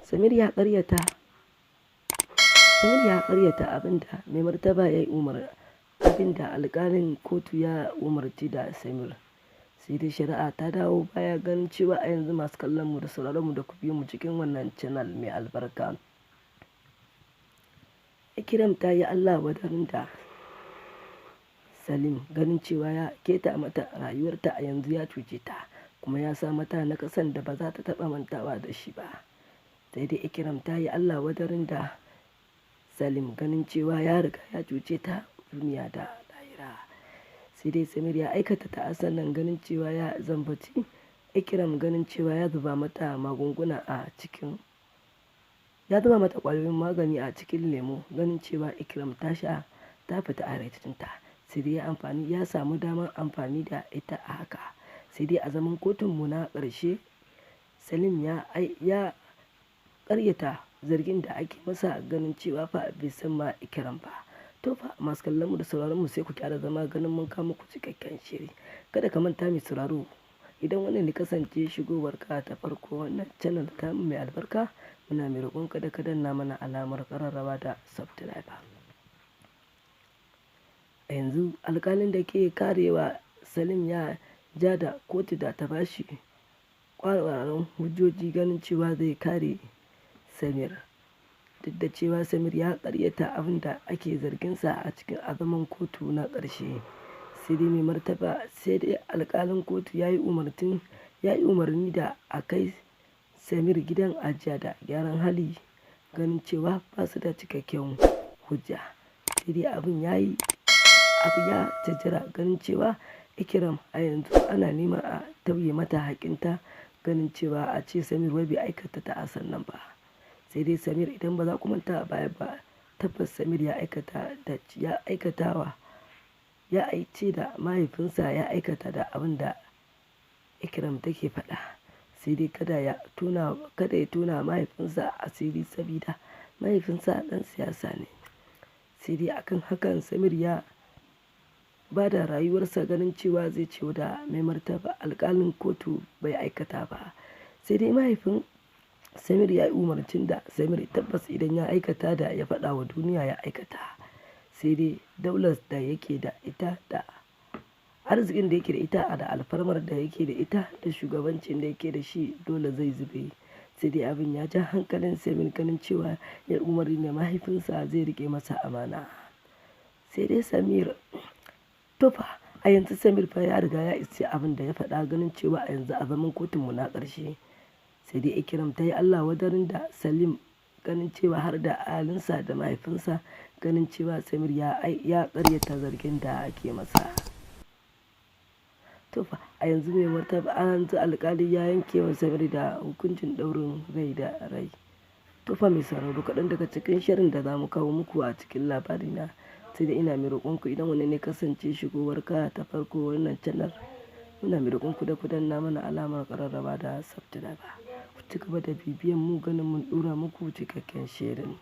Samir ya ƙaryata abinda mai martaba ya yi abinda alƙalin kotu ya umarci da Samir. Sai dai shari'a ta dawo baya ganin cewa a yanzu masu kallon mu da sauraron mu da ku biyo mu cikin wannan channel mai albarka. Ikram ta yi Allah wadarin da Salim ganin cewa ya keta mata rayuwarta a yanzu ya cuce ta kuma ya sa mata nakasan da ba za ta taɓa mantawa da shi ba. Sai dai Ikram ta yi Allah wadarin da Salim ganin cewa ya riga ya cuce ta duniya da lahira. Sai dai Samir ya aikata ta'asan nan ganin cewa ya zambaci Ikram ganin cewa ya zuba mata ƙwayoyin magani a cikin lemo ganin cewa Ikram ta sha ta fita a hayyacinta. Sai dai ya samu damar amfani da ita a haka. Sai dai a zaman kotunmu na ƙarshe Salim ya ƙaryata zargin da ake masa ganin cewa fa bai san ma Ikram ba. To fa masu kallon mu da sauraron mu sai ku gyara zama ganin mun kawo muku cikakken shiri. Kada ka manta mai sauraro idan wannan ne kasance shigowarka ta farko wannan channel ta mai albarka muna mai roƙon kada ka danna mana alamar ƙararrawa da subscribe. A yanzu alƙalin da ke karewa Salim ya ja da kotu da ta bashi ƙwararrun hujjoji ganin cewa zai kare Samir. Duk da cewa Samir ya ƙaryata abin da ake zarginsa a cikin zaman kotu na ƙarshe. Sai dai alƙalin kotu ya yi umarni da a kai Samir gidan ajiya da gyaran hali ganin cewa ba su da cikakken hujja. Sai dai abu ya jajjara ganin cewa Ikram a yanzu ana neman a tauye mata haƙƙinta ganin cewa a ce Samir wai bai aikata ta'asan nan ba. Sai dai Samir idan ba za ku manta a baya ba tabbas Samir ya aice da mahaifinsa ya aikata da abin da Ikram take faɗa. Sai dai kada ya tona mahaifinsa asiri saboda mahaifinsa ɗan siyasa ne. Sai dai akan hakan Samir ya ba da rayuwarsa ganin cewa zai ce da mai martaba alƙalin kotu bai aikata ba. Sai dai mahaifin Samir ya yi umarcin da Samir tabbas idan ya aikata da ya faɗa wa duniya ya aikata. Sai dai daular da yake da ita da arzikin da yake da ita da alfarmar da yake da ita da shugabancin da yake da shi dole zai zube. Sai dai abin ya ja hankalin Samir ganin cewa ya umarni da mahaifinsa zai riƙe masa amana. Sai dai a yanzu Samir fa ya riga ya isce abin da ya faɗa ganin cewa a yanzu a zaman kotunmu na ƙarshe. Sai dai Ikram ta yi Allah wadarin da Salim ganin cewa har da ahalinsa da mahaifinsa ganin cewa Samir ya ƙaryata zargin da ake masa. To fa a yanzu mai martaba alƙali ya yanke wa Samir da hukuncin ɗaurin rai da rai. To fa mai sauraro kaɗan daga cikin shirin da za mu kawo muku a cikin labarina. Sai dai ina mai roƙonku idan wani ne kasance shigowarka ta farko wannan channel muna mai roƙonku da ku danna mana alamar ƙararrawa da subscribe. Ku ci gaba da bibiyan mu ganin mun ɗora muku cikakken shirin.